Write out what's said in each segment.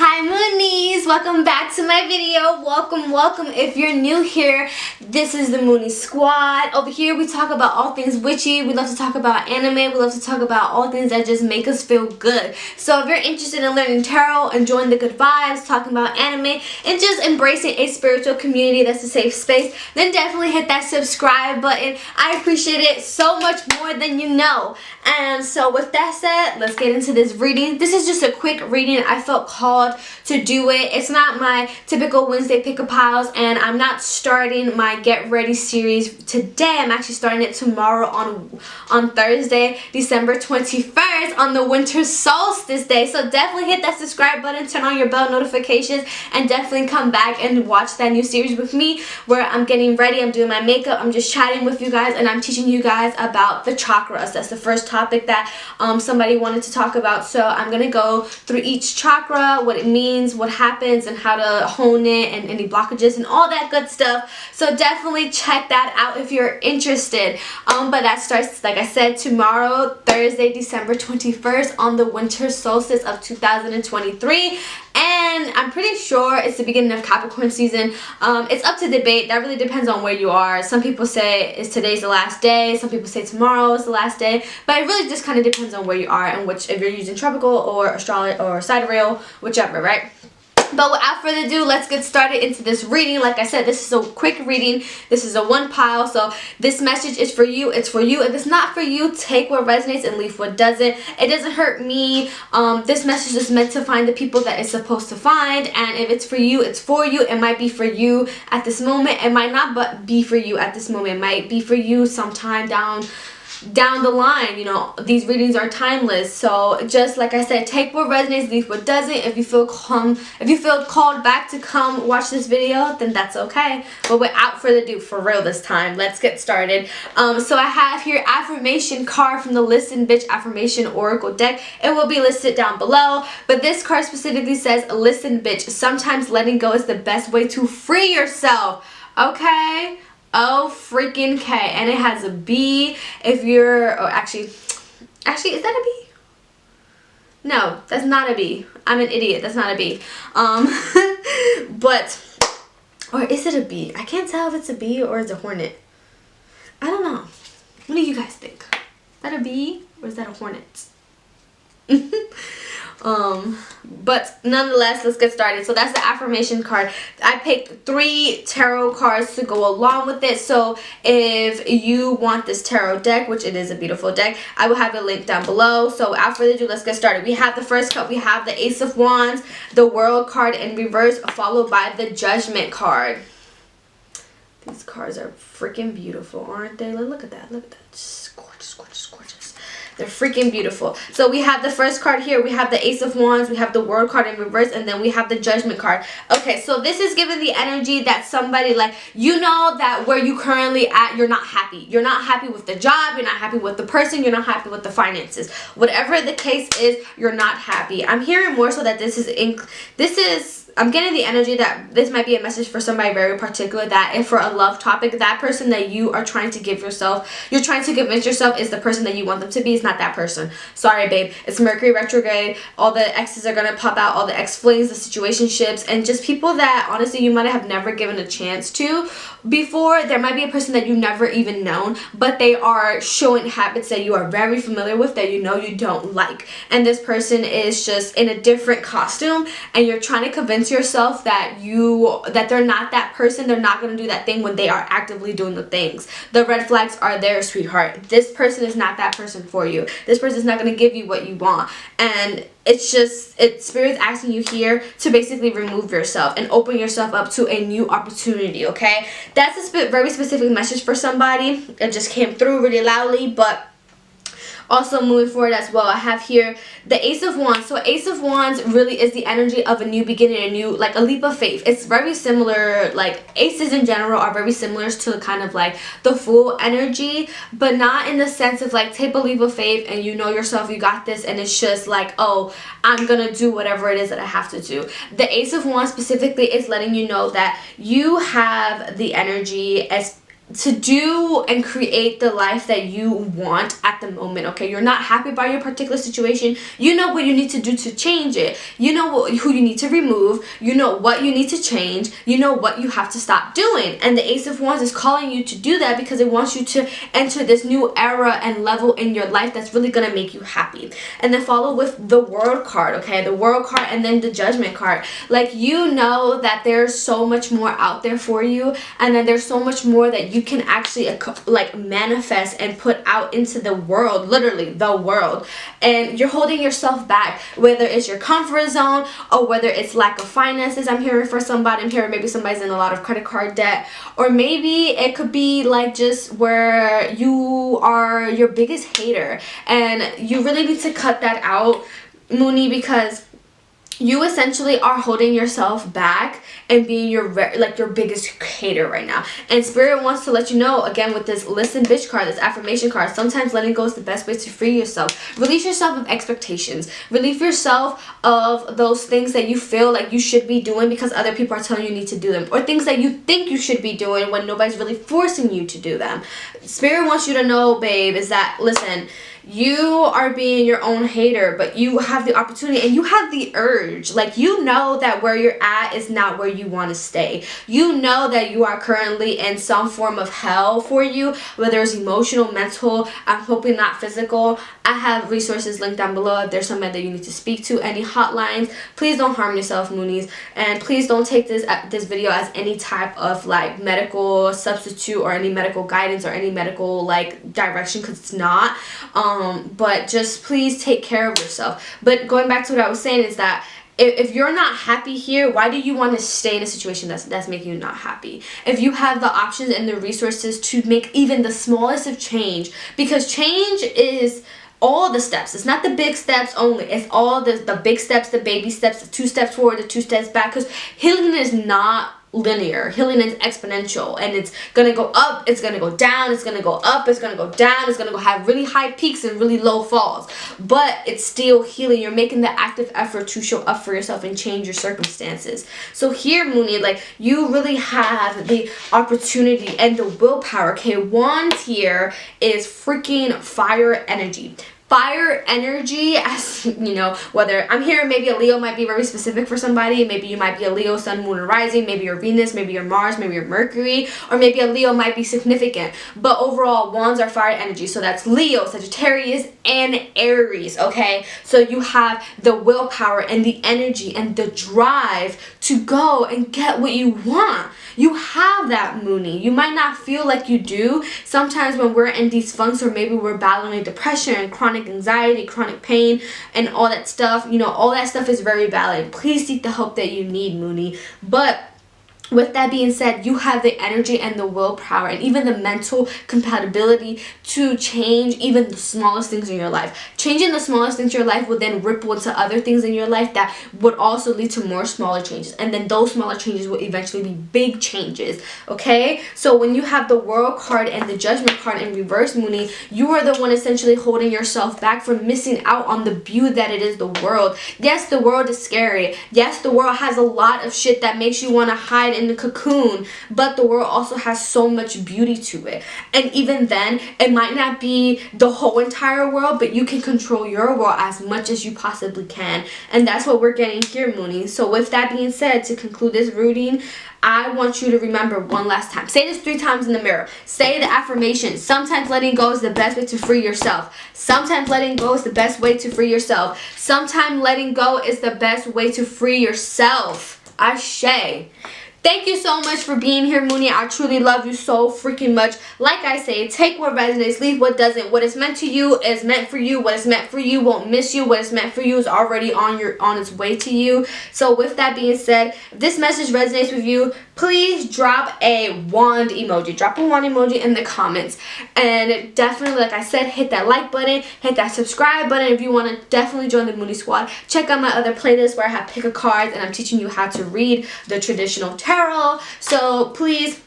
Hi Moonies! Welcome back to my video. Welcome if you're new here. This is the Mooney Squad. Over here we talk about all things witchy. We love to talk about anime. We love to talk about all things that just make us feel good. So if you're interested in learning tarot, enjoying the good vibes, talking about anime, and just embracing a spiritual community that's a safe space, then definitely hit that subscribe button. I appreciate it so much more than you know. And so with that said, let's get into this reading. This is just a quick reading. I felt called to do it. It's not my typical Wednesday pick a piles, and I'm not starting my get ready series today. I'm actually starting it tomorrow on Thursday, December 21st, on the winter solstice day. So definitely hit that subscribe button, turn on your bell notifications, and definitely come back and watch that new series with me where I'm getting ready, I'm doing my makeup, I'm just chatting with you guys, and I'm teaching you guys about the chakras. That's the first topic that somebody wanted to talk about. So I'm gonna go through each chakra, what it means, what happens, and how to hone it, and any blockages and all that good stuff. So definitely check that out if you're interested. But that starts, like I said, tomorrow, Thursday, December 21st, on the winter solstice of 2023. And I'm pretty sure it's the beginning of Capricorn season. It's up to debate. That really depends on where you are. Some people say today's the last day. Some people say tomorrow is the last day. But it really just kind of depends on where you are and if you're using tropical or astrology or sidereal, whichever, right? But without further ado, let's get started into this reading. Like I said, this is a quick reading. This is a one pile. So this message is for you. It's for you. If it's not for you, take what resonates and leave what doesn't. It doesn't hurt me. This message is meant to find the people that it's supposed to find. And if it's for you, it's for you. It might be for you at this moment. It might not be for you at this moment. It might be for you sometime down the line. You know, these readings are timeless. So just like I said, take what resonates, leave what doesn't. If you feel called back to come watch this video, then that's okay. But without further ado, for real this time, let's get started. So I have here affirmation card from the Listen Bitch Affirmation Oracle deck. It will be listed down below, but this card specifically says, listen bitch, sometimes letting go is the best way to free yourself. Okay? Oh freaking K. And it has a B. If you're, oh, actually is that a B? No, that's not a B. I'm an idiot. That's not a B. But, or is it a B? I can't tell if it's a B or it's a hornet. I don't know. What do you guys think? Is that a B or is that a hornet? But nonetheless, let's get started. So that's the affirmation card. I picked 3 tarot cards to go along with it. So if you want this tarot deck, which it is a beautiful deck, I will have the link down below. So without further ado, let's get started. We have the first card. We have the Ace of Wands, the World card in reverse, followed by the Judgment card. These cards are freaking beautiful, aren't they? Look at that. Look at that. Just gorgeous, gorgeous, gorgeous. They're freaking beautiful. So we have the first card here. We have the Ace of Wands. We have the World card in reverse. And then we have the Judgment card. Okay, so this is giving the energy that somebody, like, you know that where you currently at, you're not happy. You're not happy with the job. You're not happy with the person. You're not happy with the finances. Whatever the case is, you're not happy. I'm hearing more so that I'm getting the energy that this might be a message for somebody very particular, that if for a love topic, that person that you are trying to give yourself, you're trying to convince yourself is the person that you want them to be, is not that person. Sorry, babe. It's Mercury retrograde. All the exes are going to pop out, all the ex-flings, the situationships, and just people that honestly you might have never given a chance to before. There might be a person that you never even known, but they are showing habits that you are very familiar with that you know you don't like. And this person is just in a different costume, and you're trying to convince yourself that they're not that person. They're not going to do that thing when they are actively doing the things. The red flags are there, sweetheart. This person is not that person for you. This person is not going to give you what you want. And it's Spirit's asking you here to basically remove yourself and open yourself up to a new opportunity, okay? That's a very specific message for somebody. It just came through really loudly, but also moving forward as well, I have here the Ace of Wands. So Ace of Wands really is the energy of a new beginning, like a leap of faith. It's very similar, like aces in general are very similar to kind of like the Fool energy, but not in the sense of like take a leap of faith and you know yourself, you got this, and it's just like, oh, I'm gonna do whatever it is that I have to do. The Ace of Wands specifically is letting you know that you have the energy as to do and create the life that you want at the moment. Okay, you're not happy by your particular situation. You know what you need to do to change it. You know who you need to remove. You know what you need to change. You know what you have to stop doing. And the Ace of Wands is calling you to do that because it wants you to enter this new era and level in your life that's really gonna make you happy. And then follow with the World card. Okay, the World card, and then the Judgment card. Like, you know that there's so much more out there for you, and then there's so much more that you can actually like manifest and put out into the world, literally the world. And you're holding yourself back, whether it's your comfort zone or whether it's lack of finances. I'm hearing for somebody. I'm hearing maybe somebody's in a lot of credit card debt, or maybe it could be like just where you are your biggest hater, and you really need to cut that out, Mooney, because you essentially are holding yourself back and being your biggest hater right now. And Spirit wants to let you know, again, with this Listen Bitch card, this affirmation card, sometimes letting go is the best way to free yourself. Release yourself of expectations. Relieve yourself of those things that you feel like you should be doing because other people are telling you need to do them, or things that you think you should be doing when nobody's really forcing you to do them. Spirit wants you to know, babe, is that, listen, you are being your own hater, but you have the opportunity and you have the urge. Like, you know that where you're at is not where you want to stay. You know that you are currently in some form of hell for you, whether it's emotional, mental, I'm hoping not physical. I have resources linked down below if there's somebody that you need to speak to, any hotlines. Please don't harm yourself, Moonies, and please don't take this video as any type of like medical substitute or any medical guidance or any medical like direction, because it's not. But just please take care of yourself. But going back to what I was saying is that if you're not happy here, why do you want to stay in a situation that's making you not happy? If you have the options and the resources to make even the smallest of change, because change is all the steps. It's not the big steps only. It's all the big steps, the baby steps, the 2 steps forward, the 2 steps back, because healing is not linear. Healing is exponential, and it's gonna go up, it's gonna go down, it's gonna go up, it's gonna go down, it's gonna go have really high peaks and really low falls, but it's still healing. You're making the active effort to show up for yourself and change your circumstances. So here, Mooney, like, you really have the opportunity and the willpower. Okay, Wands here is freaking fire energy. Fire energy, as you know, whether I'm hearing maybe a Leo might be very specific for somebody. Maybe you might be a Leo, Sun, Moon, and Rising. Maybe your Venus, maybe your Mars, maybe your Mercury, or maybe a Leo might be significant. But overall, Wands are fire energy. So that's Leo, Sagittarius, and Aries, okay? So you have the willpower and the energy and the drive to go and get what you want. You have that, Mooney. You might not feel like you do. Sometimes when we're in these funks, or maybe we're battling depression and chronic anxiety, chronic pain, and all that stuff, you know, all that stuff is very valid. Please seek the help that you need, Mooney. But with that being said, you have the energy and the willpower and even the mental compatibility to change even the smallest things in your life. Changing the smallest things in your life will then ripple into other things in your life that would also lead to more smaller changes. And then those smaller changes will eventually be big changes, okay? So when you have the World card and the Judgment card in reverse, Mooney, you are the one essentially holding yourself back from missing out on the beauty that it is, the world. Yes, the world is scary. Yes, the world has a lot of shit that makes you want to hide in the cocoon, but the world also has so much beauty to it. And even then, it might not be the whole entire world, but you can control your world as much as you possibly can. And that's what we're getting here, Mooney. So with that being said, to conclude this reading, I want you to remember one last time. Say this 3 times in the mirror. Say the affirmation. Sometimes letting go is the best way to free yourself. Sometimes letting go is the best way to free yourself. Sometimes letting go is the best way to free yourself. Ashe. Thank you so much for being here, Mooney. I truly love you so freaking much. Like I say, take what resonates, leave what doesn't. What is meant to you is meant for you. What is meant for you won't miss you. What is meant for you is already on its way to you. So with that being said, if this message resonates with you, please drop a wand emoji. Drop a wand emoji in the comments. And definitely, like I said, hit that like button, hit that subscribe button if you want to definitely join the Mooney Squad. Check out my other playlist where I have pick a card and I'm teaching you how to read the traditional tarot. So please,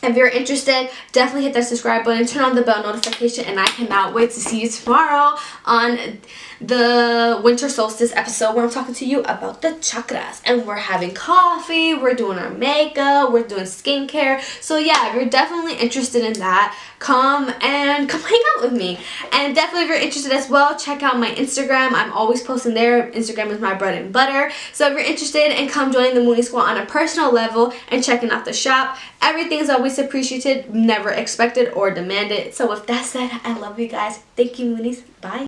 if you're interested, definitely hit that subscribe button, turn on the bell notification, and I cannot wait to see you tomorrow on the winter solstice episode where I'm talking to you about the chakras, and we're having coffee, we're doing our makeup, we're doing skincare. So yeah, if you're definitely interested in that, come hang out with me. And definitely if you're interested as well, check out my Instagram. I'm always posting there. Instagram is my bread and butter. So if you're interested, and come join the Moony Squad on a personal level and checking out the shop. Everything's always appreciated, never expected or demanded. So with that said, I love you guys. Thank you, Moonies. Bye.